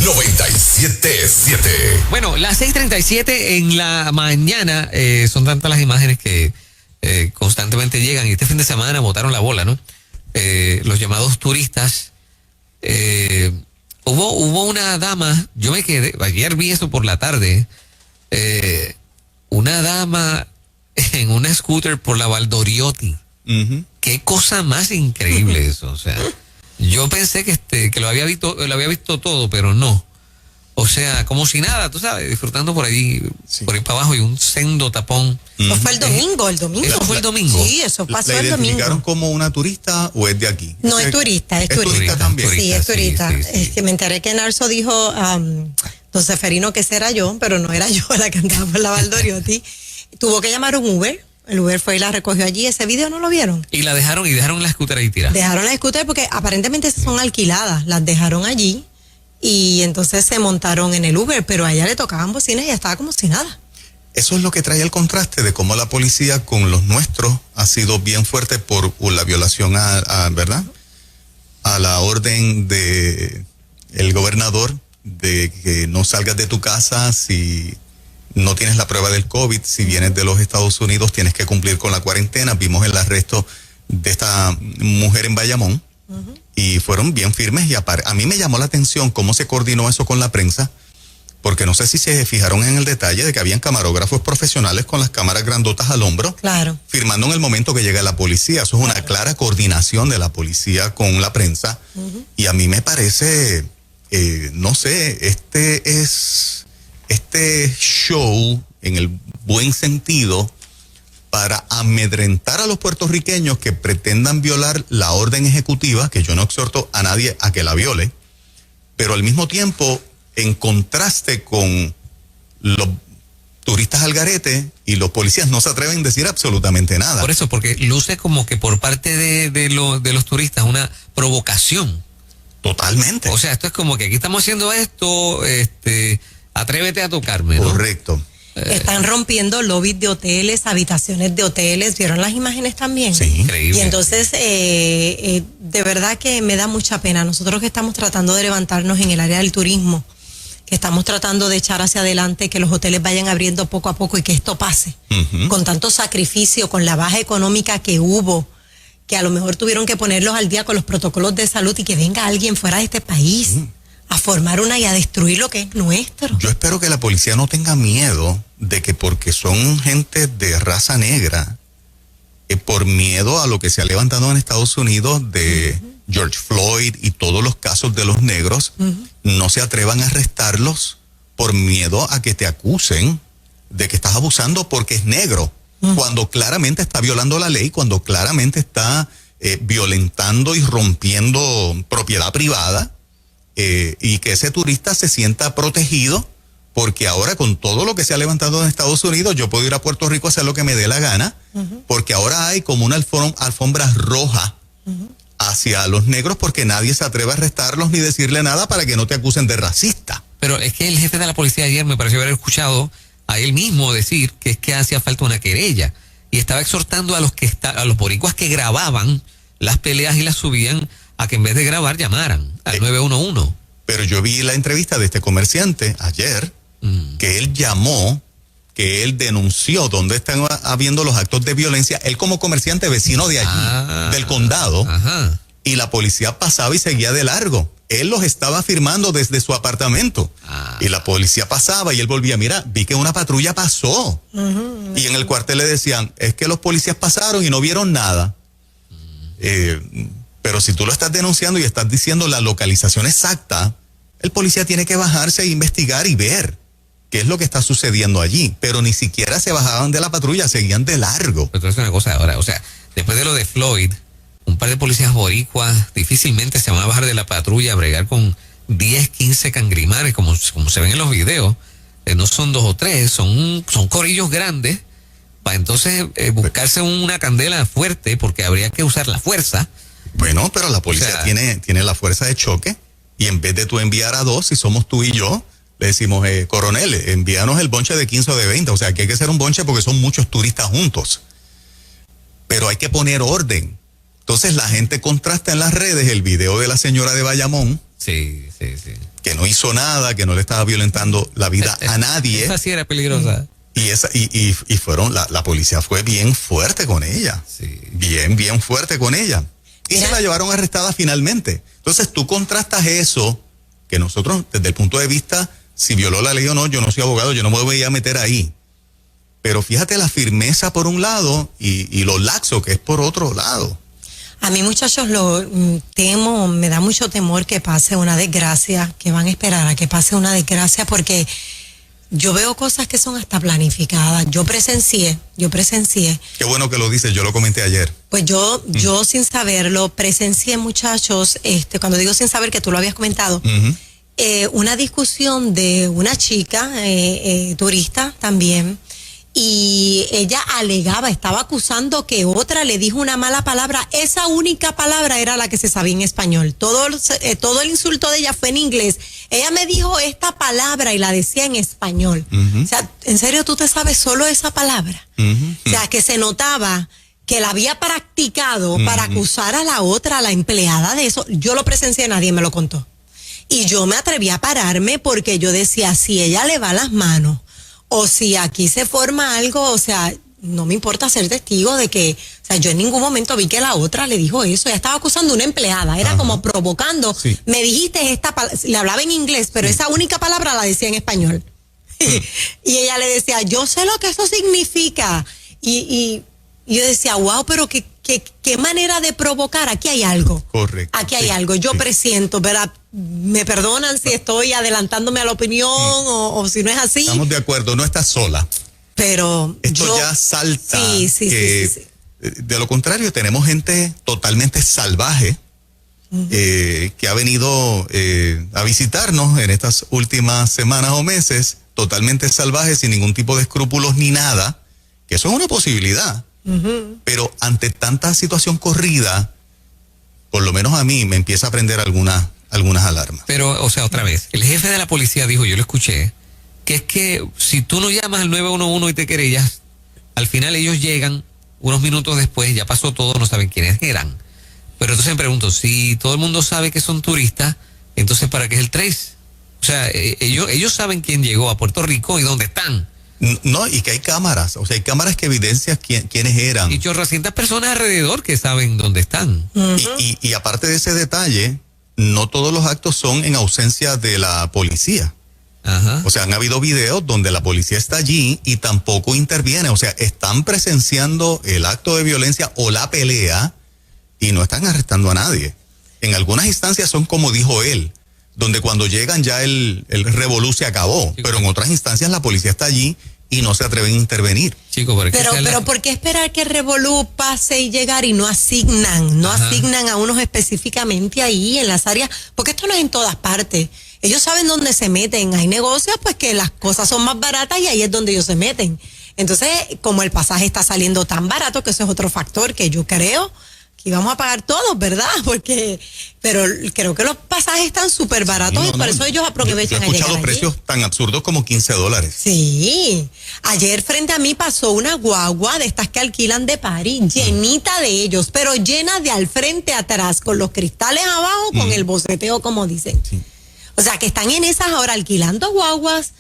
97.7. Bueno, las 6:37 en la mañana, son tantas las imágenes que constantemente llegan, y este fin de semana botaron la bola, ¿no? Los llamados turistas. Hubo una dama, yo me quedé, ayer vi eso por la tarde, una dama en una scooter por la Valdoriotti. Uh-huh. Qué cosa más increíble eso, o sea, yo pensé que lo había visto todo, pero no. O sea, como si nada, tú sabes, disfrutando por ahí, sí, por ahí para abajo, y un sendo tapón. Eso fue el domingo. Eso fue el domingo. Sí, eso pasó el domingo. ¿La identificaron como una turista o es de aquí? No, es turista. Es turista también. Sí, es turista. Sí. Es que me enteré que Narso dijo, don Seferino, que ese era yo, pero no era yo la que andaba por la Valdoriotti. Tuvo que llamar un Uber. El Uber fue y la recogió allí. ¿Ese video no lo vieron? Y la dejaron la scooter ahí tirada. Dejaron la scooter porque aparentemente son alquiladas. Las dejaron allí y entonces se montaron en el Uber, pero a ella le tocaban bocinas y ella estaba como si nada. Eso es lo que trae el contraste de cómo la policía con los nuestros ha sido bien fuerte por la violación ¿verdad? A la orden de el gobernador de que no salgas de tu casa si no tienes la prueba del COVID. Si vienes de los Estados Unidos tienes que cumplir con la cuarentena. Vimos el arresto de esta mujer en Bayamón. Uh-huh. Y fueron bien firmes, y a mí me llamó la atención cómo se coordinó eso con la prensa, porque no sé si se fijaron en el detalle de que habían camarógrafos profesionales con las cámaras grandotas al hombro, claro, firmando en el momento que llega la policía. Eso es una clara coordinación de la policía con la prensa. Uh-huh. Y a mí me parece, no sé, este show, en el buen sentido, para amedrentar a los puertorriqueños que pretendan violar la orden ejecutiva, que yo no exhorto a nadie a que la viole, pero al mismo tiempo, en contraste con los turistas al garete, y los policías no se atreven a decir absolutamente nada. Por eso, porque luce como que por parte de los turistas una provocación. Totalmente. O sea, esto es como que aquí estamos haciendo esto, atrévete a tocarme, ¿no? Correcto. Están rompiendo lobbies de hoteles, habitaciones de hoteles. ¿Vieron las imágenes también? Sí, increíble. Y entonces, de verdad que me da mucha pena. Nosotros que estamos tratando de levantarnos en el área del turismo, que estamos tratando de echar hacia adelante, que los hoteles vayan abriendo poco a poco y que esto pase. Uh-huh. Con tanto sacrificio, con la baja económica que hubo, que a lo mejor tuvieron que ponerlos al día con los protocolos de salud, y que venga alguien fuera de este país a formar una y a destruir lo que es nuestro. Yo espero que la policía no tenga miedo de que porque son gente de raza negra, por miedo a lo que se ha levantado en Estados Unidos de George Floyd y todos los casos de los negros, no se atrevan a arrestarlos por miedo a que te acusen de que estás abusando porque es negro, cuando claramente está violando la ley, cuando claramente está violentando y rompiendo propiedad privada. Y que ese turista se sienta protegido, porque ahora con todo lo que se ha levantado en Estados Unidos, yo puedo ir a Puerto Rico a hacer lo que me dé la gana, porque ahora hay como una alfombra roja hacia los negros, porque nadie se atreve a arrestarlos ni decirle nada para que no te acusen de racista. Pero es que el jefe de la policía ayer me pareció haber escuchado a él mismo decir que es que hacía falta una querella, y estaba exhortando a los boricuas que grababan las peleas y las subían a que en vez de grabar llamaran al 911. Pero yo vi la entrevista de este comerciante ayer, que él llamó, que él denunció donde están habiendo los actos de violencia, él como comerciante vecino de allí, del condado, y la policía pasaba y seguía de largo. Él los estaba firmando desde su apartamento, y la policía pasaba y él volvía, mira, vi que una patrulla pasó, y en el cuartel le decían, es que los policías pasaron y no vieron nada. Pero si tú lo estás denunciando y estás diciendo la localización exacta, el policía tiene que bajarse e investigar y ver qué es lo que está sucediendo allí. Pero ni siquiera se bajaban de la patrulla, seguían de largo. Pero es una cosa ahora, o sea, después de lo de Floyd, un par de policías boricuas difícilmente se van a bajar de la patrulla a bregar con 10, 15 cangrimares, como se ven en los videos. No son 2 o 3, son corillos grandes, para entonces buscarse una candela fuerte, porque habría que usar la fuerza. Bueno, pero la policía tiene la fuerza de choque, y en vez de tú enviar a 2, si somos tú y yo, le decimos, coronel, envíanos el bonche de 15 o de 20, o sea, que hay que hacer un bonche porque son muchos turistas juntos. Pero hay que poner orden. Entonces la gente contrasta en las redes el video de la señora de Bayamón, Sí. que no hizo nada, que no le estaba violentando la vida a nadie. Esa sí era peligrosa. Y fueron, la policía fue bien fuerte con ella. Sí. Bien fuerte con ella. Y Mira. se la llevaron arrestada finalmente. Entonces tú contrastas eso, que nosotros, desde el punto de vista, si violó la ley o no, yo no soy abogado, yo no me voy a meter ahí. Pero fíjate la firmeza por un lado y lo laxo que es por otro lado. A mí, muchachos, temo, me da mucho temor que pase una desgracia, que van a esperar a que pase una desgracia, porque yo veo cosas que son hasta planificadas. Yo presencié. Qué bueno que lo dices, yo lo comenté ayer. Pues yo sin saberlo, presencié, muchachos, cuando digo sin saber, que tú lo habías comentado, una discusión de una chica, turista también, y ella alegaba, estaba acusando que otra le dijo una mala palabra. Esa única palabra era la que se sabía en español. Todo el insulto de ella fue en inglés. Ella me dijo esta palabra y la decía en español. O sea, ¿en serio tú te sabes solo esa palabra? O sea, que se notaba que la había practicado para acusar a la otra, a la empleada de eso. Yo lo presencié, nadie me lo contó. Y yo me atreví a pararme porque yo decía, si ella le va las manos, o si aquí se forma algo, o sea, no me importa ser testigo de que, o sea, yo en ningún momento vi que la otra le dijo eso. Ella estaba acusando a una empleada, era como provocando. Sí. Me dijiste esta palabra, le hablaba en inglés, pero esa única palabra la decía en español. Y ella le decía, yo sé lo que eso significa. Y yo decía, wow, pero qué manera de provocar. Aquí hay algo. Correcto. Aquí hay algo. Yo presiento, ¿verdad? Me perdonan si estoy adelantándome a la opinión o si no es así. Estamos de acuerdo, no estás sola. Pero Esto ya salta. Sí. De lo contrario, tenemos gente totalmente salvaje que ha venido a visitarnos en estas últimas semanas o meses, totalmente salvaje, sin ningún tipo de escrúpulos ni nada, que eso es una posibilidad. Pero ante tanta situación corrida, por lo menos a mí me empieza a prender algunas alarmas. Pero, o sea, otra vez, el jefe de la policía dijo, yo lo escuché, que es que si tú no llamas al 911 y te querellas, al final ellos llegan, unos minutos después, ya pasó todo, no saben quiénes eran. Pero entonces me pregunto, si todo el mundo sabe que son turistas, entonces ¿para qué es el trace? O sea, ellos saben quién llegó a Puerto Rico y dónde están. No, y que hay cámaras, o sea, hay cámaras que evidencian quiénes eran. Y 800 personas alrededor que saben dónde están. Y aparte de ese detalle, no todos los actos son en ausencia de la policía. Ajá. O sea, han habido videos donde la policía está allí y tampoco interviene. O sea, están presenciando el acto de violencia o la pelea y no están arrestando a nadie. En algunas instancias son como dijo él, donde cuando llegan ya el revolú se acabó. Sí, pero en otras instancias la policía está allí y no se atreven a intervenir. Chicos, pero ¿por qué esperar que el revolú pase y llegar y no asignan a unos específicamente ahí en las áreas? Porque esto no es en todas partes. Ellos saben dónde se meten. Hay negocios pues que las cosas son más baratas y ahí es donde ellos se meten. Entonces, como el pasaje está saliendo tan barato, que eso es otro factor que yo creo que íbamos a pagar todos, ¿verdad? Pero creo que los pasajes están súper baratos y por eso ellos aprovechan a llegar allí. Yo he escuchado precios tan absurdos como $15. Sí. Ayer frente a mí pasó una guagua de estas que alquilan de party, llenita de ellos, pero llena de al frente a atrás, con los cristales abajo, con el boceteo, como dicen. Sí. O sea, que están en esas ahora alquilando guaguas,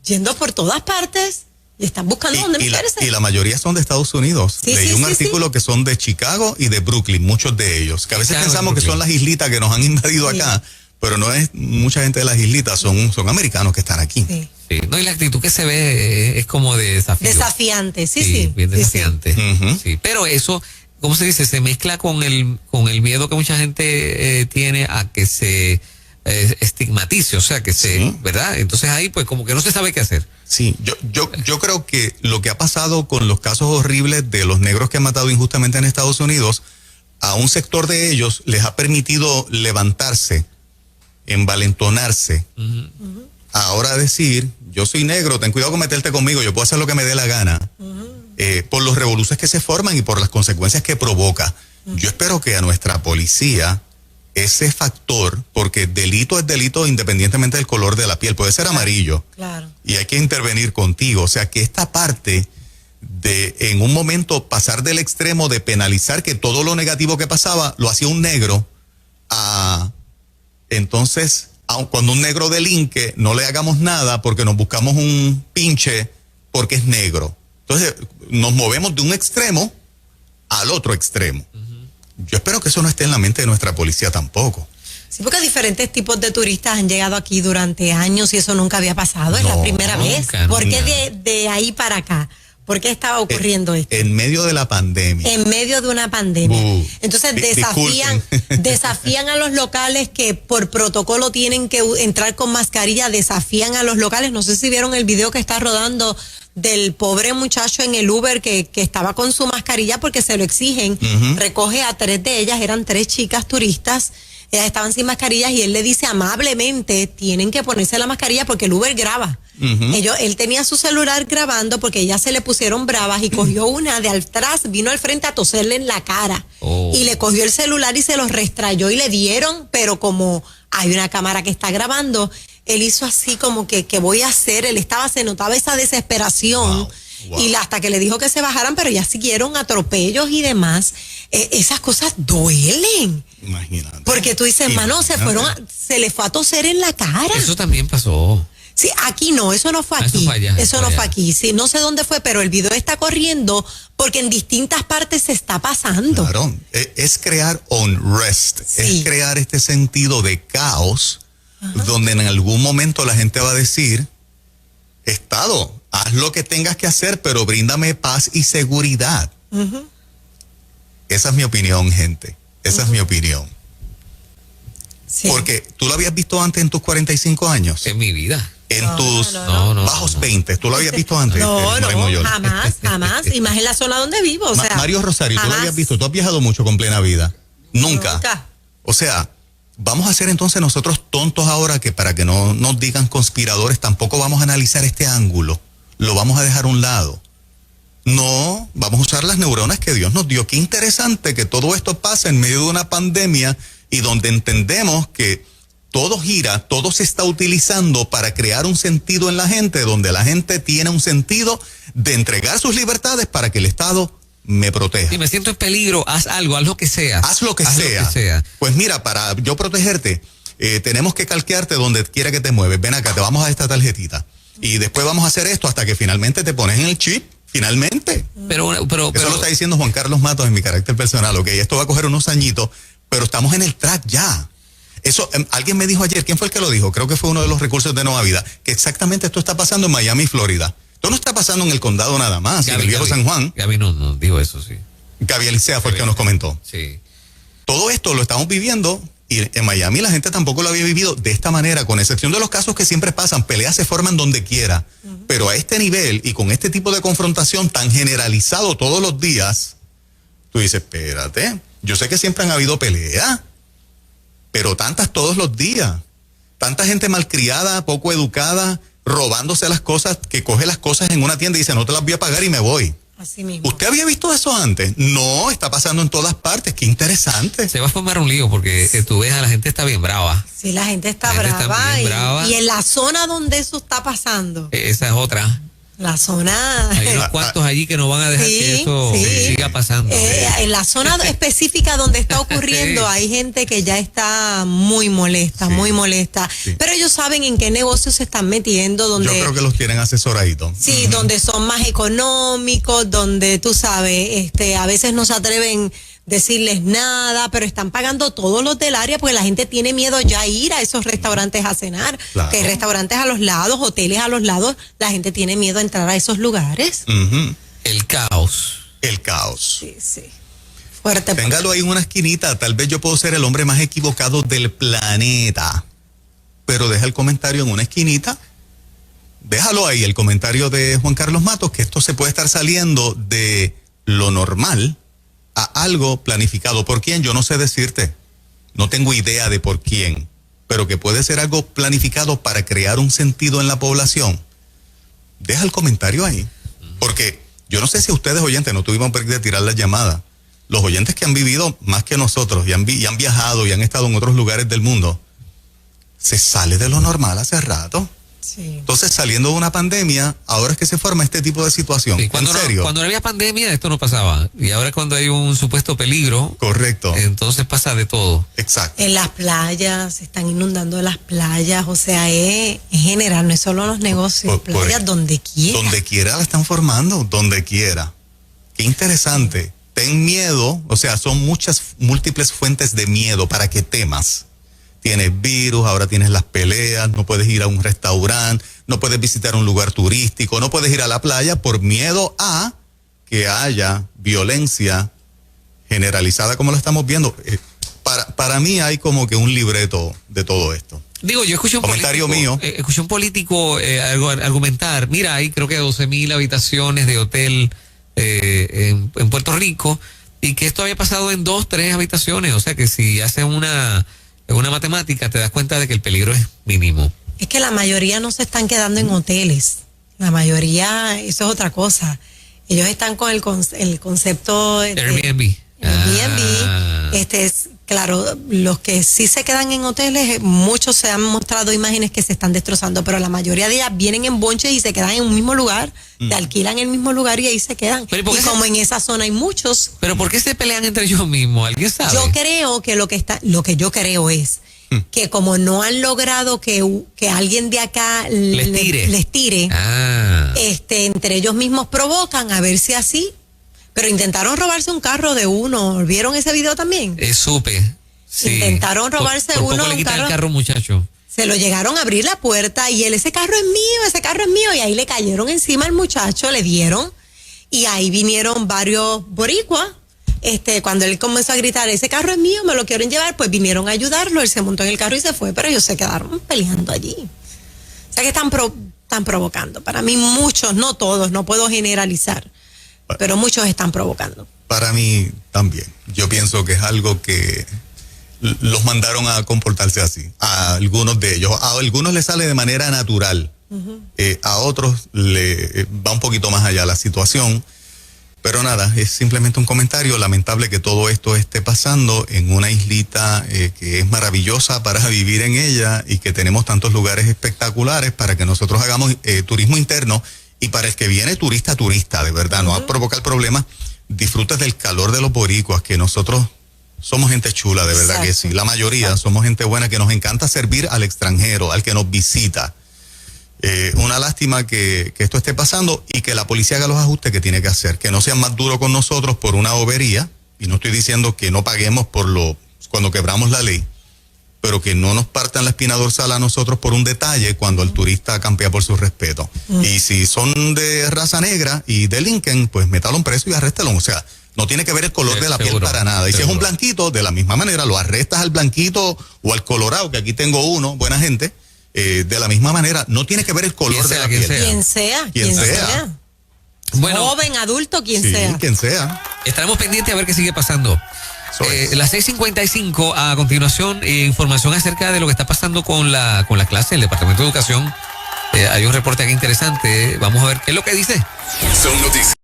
yendo por todas partes. Y están buscando dónde meterse. Y la mayoría son de Estados Unidos. Sí, Leí sí, un sí, artículo que son de Chicago y de Brooklyn, muchos de ellos. Que a veces Chicago pensamos y que son Brooklyn. las islitas que nos han invadido acá, pero no es mucha gente de las islitas, son americanos que están aquí. Sí. Sí, no, y la actitud que se ve es como de desafío. Desafiante, sí. Bien desafiante. Ujú. Sí, pero eso, ¿cómo se dice? Se mezcla con el miedo que mucha gente tiene a que se estigmatice, o sea, que Sí. ¿verdad? Entonces ahí pues como que no se sabe qué hacer. Sí, yo creo que lo que ha pasado con los casos horribles de los negros que han matado injustamente en Estados Unidos, a un sector de ellos les ha permitido levantarse, envalentonarse. Ahora decir, yo soy negro, ten cuidado con meterte conmigo, yo puedo hacer lo que me dé la gana. Por los revoluciones que se forman y por las consecuencias que provoca. Yo espero que a nuestra policía ese factor, porque delito es delito independientemente del color de la piel, puede ser amarillo. Claro. Y hay que intervenir contigo. O sea, que esta parte de en un momento pasar del extremo de penalizar que todo lo negativo que pasaba lo hacía un negro, a entonces cuando un negro delinque, no le hagamos nada porque nos buscamos un pinche porque es negro. Entonces, nos movemos de un extremo al otro extremo. Yo espero que eso no esté en la mente de nuestra policía tampoco. Sí, porque diferentes tipos de turistas han llegado aquí durante años y eso nunca había pasado, es la primera vez. ¿Por qué de ahí para acá? ¿Por qué estaba ocurriendo esto? En medio de la pandemia. En medio de una pandemia. Entonces desafían a los locales que por protocolo tienen que entrar con mascarilla, desafían a los locales. No sé si vieron el video que está rodando del pobre muchacho en el Uber que estaba con su mascarilla porque se lo exigen. Recoge a 3 de ellas, eran 3 chicas turistas. Ellas estaban sin mascarillas y él le dice amablemente, tienen que ponerse la mascarilla porque el Uber graba. Él tenía su celular grabando porque ellas se le pusieron bravas y cogió una de atrás, vino al frente a toserle en la cara. Y le cogió el celular y se los restrayó y le dieron, pero como hay una cámara que está grabando, él hizo así como que voy a hacer, se notaba esa desesperación. Y hasta que le dijo que se bajaran, pero ya siguieron atropellos y demás. Esas cosas duelen. Imagínate. Porque tú dices, hermano, se le fue a toser en la cara. Eso también pasó. Sí, aquí no, eso no fue aquí. Eso no fue aquí. Sí, no sé dónde fue, pero el video está corriendo porque en distintas partes se está pasando. Claro, es crear unrest, es crear este sentido de caos, donde en algún momento la gente va a decir, Estado, haz lo que tengas que hacer, pero bríndame paz y seguridad. Esa es mi opinión, gente. Esa es mi opinión. Sí. Porque tú lo habías visto antes en tus 45 años. En mi vida. En tus bajos 20. ¿Tú lo habías visto antes? Jamás. Y más en la zona donde vivo. O sea, Mario Rosario, ¿tú lo habías visto? ¿Tú has viajado mucho con Plena Vida? Nunca. O sea, vamos a ser entonces nosotros tontos ahora que para que no nos digan conspiradores, tampoco vamos a analizar este ángulo. Lo vamos a dejar a un lado. No, vamos a usar las neuronas que Dios nos dio. Qué interesante que todo esto pasa en medio de una pandemia y donde entendemos que todo gira, todo se está utilizando para crear un sentido en la gente, donde la gente tiene un sentido de entregar sus libertades para que el Estado me proteja. Si me siento en peligro, haz algo, haz lo que sea. Haz lo que sea. Pues mira, para yo protegerte, tenemos que calquearte donde quiera que te mueves. Ven acá, te vamos a dar esta tarjetita. Y después vamos a hacer esto hasta que finalmente te pones en el chip. Finalmente. Pero eso lo está diciendo Juan Carlos Matos en mi carácter personal. Ok, esto va a coger unos añitos, pero estamos en el track ya. Eso, alguien me dijo ayer, ¿quién fue el que lo dijo? Creo que fue uno de los recursos de Nueva Vida, que exactamente esto está pasando en Miami, Florida. Esto no está pasando en el condado nada más, en el viejo San Juan. Gaby no dijo eso, sí. Gaby Alicea fue el que nos comentó. Sí. Todo esto lo estamos viviendo y en Miami la gente tampoco lo había vivido de esta manera, con excepción de los casos que siempre pasan. Peleas se forman donde quiera, pero a este nivel y con este tipo de confrontación tan generalizado todos los días, tú dices, espérate, yo sé que siempre han habido peleas, pero tantas todos los días. Tanta gente malcriada, poco educada, robándose las cosas, que coge las cosas en una tienda y dice, no te las voy a pagar y me voy. Así mismo. ¿Usted había visto eso antes? No, está pasando en todas partes. Qué interesante. Se va a formar un lío porque tú ves a la gente está bien brava. Sí, la gente está brava. Y en la zona donde eso está pasando. Esa es otra. La zona. Hay unos cuantos allí que no van a dejar que eso siga pasando. En la zona específica donde está ocurriendo hay gente que ya está muy molesta, muy molesta. Sí. Pero ellos saben en qué negocios se están metiendo. Donde, yo creo que los tienen asesoraditos. Sí, donde son más económicos, donde tú sabes, a veces no se atreven decirles nada, pero están pagando todos los del área porque la gente tiene miedo ya ir a esos restaurantes a cenar, claro. Que hay restaurantes a los lados, hoteles a los lados, la gente tiene miedo a entrar a esos lugares. El caos. Sí. Fuerte. Téngalo ahí en una esquinita, tal vez yo puedo ser el hombre más equivocado del planeta, pero deja el comentario en una esquinita, déjalo ahí, el comentario de Juan Carlos Matos, que esto se puede estar saliendo de lo normal a algo planificado. ¿Por quién? Yo no sé decirte. No tengo idea de por quién. Pero que puede ser algo planificado para crear un sentido en la población. Deja el comentario ahí. Porque yo no sé si ustedes oyentes, no tuvimos que tirar la llamada. Los oyentes que han vivido más que nosotros y han viajado y han estado en otros lugares del mundo, se sale de lo normal hace rato. Sí. Entonces, saliendo de una pandemia, ahora es que se forma este tipo de situación. Sí, cuando ¿En serio? cuando no había pandemia, esto no pasaba. Y ahora cuando hay un supuesto peligro, Correcto. entonces pasa de todo. Exacto. En las playas, se están inundando las playas, o sea, es general, no es solo los negocios, playas donde quiera. Donde quiera la están formando, donde quiera. Qué interesante. Ten miedo, o sea, son múltiples fuentes de miedo para que temas. Tienes virus, ahora tienes las peleas, no puedes ir a un restaurante, no puedes visitar un lugar turístico, no puedes ir a la playa por miedo a que haya violencia generalizada como lo estamos viendo. Para mí hay como que un libreto de todo esto. Digo, yo escuché un Comentario político, mío. escuché un político argumentar, mira, hay creo que 12,000 habitaciones de hotel en Puerto Rico, y que esto había pasado en 2, 3 habitaciones, o sea que si haces una matemática te das cuenta de que el peligro es mínimo. Es que la mayoría no se están quedando en hoteles, la mayoría, eso es otra cosa, ellos están con el concepto de Airbnb. Claro, los que sí se quedan en hoteles, muchos se han mostrado imágenes que se están destrozando, pero la mayoría de ellas vienen en bonches y se quedan en un mismo lugar, te alquilan el mismo lugar y ahí se quedan. Pero y como en esa zona hay muchos. Pero ¿por qué se pelean entre ellos mismos? ¿Alguien sabe? Yo creo que lo que yo creo es que como no han logrado que alguien de acá les tire, entre ellos mismos provocan a ver si así. Pero intentaron robarse un carro de uno. ¿Vieron ese video también? Supe. Sí. Intentaron robarse por uno poco le quitan un el carro, muchacho. Se lo llegaron a abrir la puerta y él, ese carro es mío. Y ahí le cayeron encima al muchacho, le dieron. Y ahí vinieron varios boricuas. Cuando él comenzó a gritar, ese carro es mío, me lo quieren llevar, pues vinieron a ayudarlo. Él se montó en el carro y se fue, pero ellos se quedaron peleando allí. O sea que están provocando. Para mí muchos, no todos, no puedo generalizar. Pero muchos están provocando. Para mí también. Yo pienso que es algo que los mandaron a comportarse así. A algunos de ellos. A algunos les sale de manera natural. A otros le va un poquito más allá la situación. Pero nada, es simplemente un comentario. Lamentable que todo esto esté pasando en una islita que es maravillosa para vivir en ella y que tenemos tantos lugares espectaculares para que nosotros hagamos turismo interno. Y para el que viene turista, de verdad, no va a provocar problemas, disfrutas del calor de los boricuas, que nosotros somos gente chula, de verdad. Exacto. Que sí. La mayoría somos gente buena, que nos encanta servir al extranjero, al que nos visita. Una lástima que esto esté pasando y que la policía haga los ajustes que tiene que hacer, que no sean más duros con nosotros por una bobería, y no estoy diciendo que no paguemos cuando quebramos la ley, pero que no nos partan la espina dorsal a nosotros por un detalle cuando el turista campea por su respeto. Y si son de raza negra y delinquen, pues métalo en preso y arréstalo. O sea, no tiene que ver el color de la piel para nada. Y si es un blanquito, de la misma manera, lo arrestas al blanquito o al colorado, que aquí tengo uno, buena gente, de la misma manera, no tiene que ver el color de la piel. Quien sea. Bueno, joven, adulto, quien sea. Estaremos pendientes a ver qué sigue pasando. Las 6:55, a continuación, información acerca de lo que está pasando con la clase del Departamento de Educación. Hay un reporte aquí interesante. Vamos a ver qué es lo que dice. Son noticias.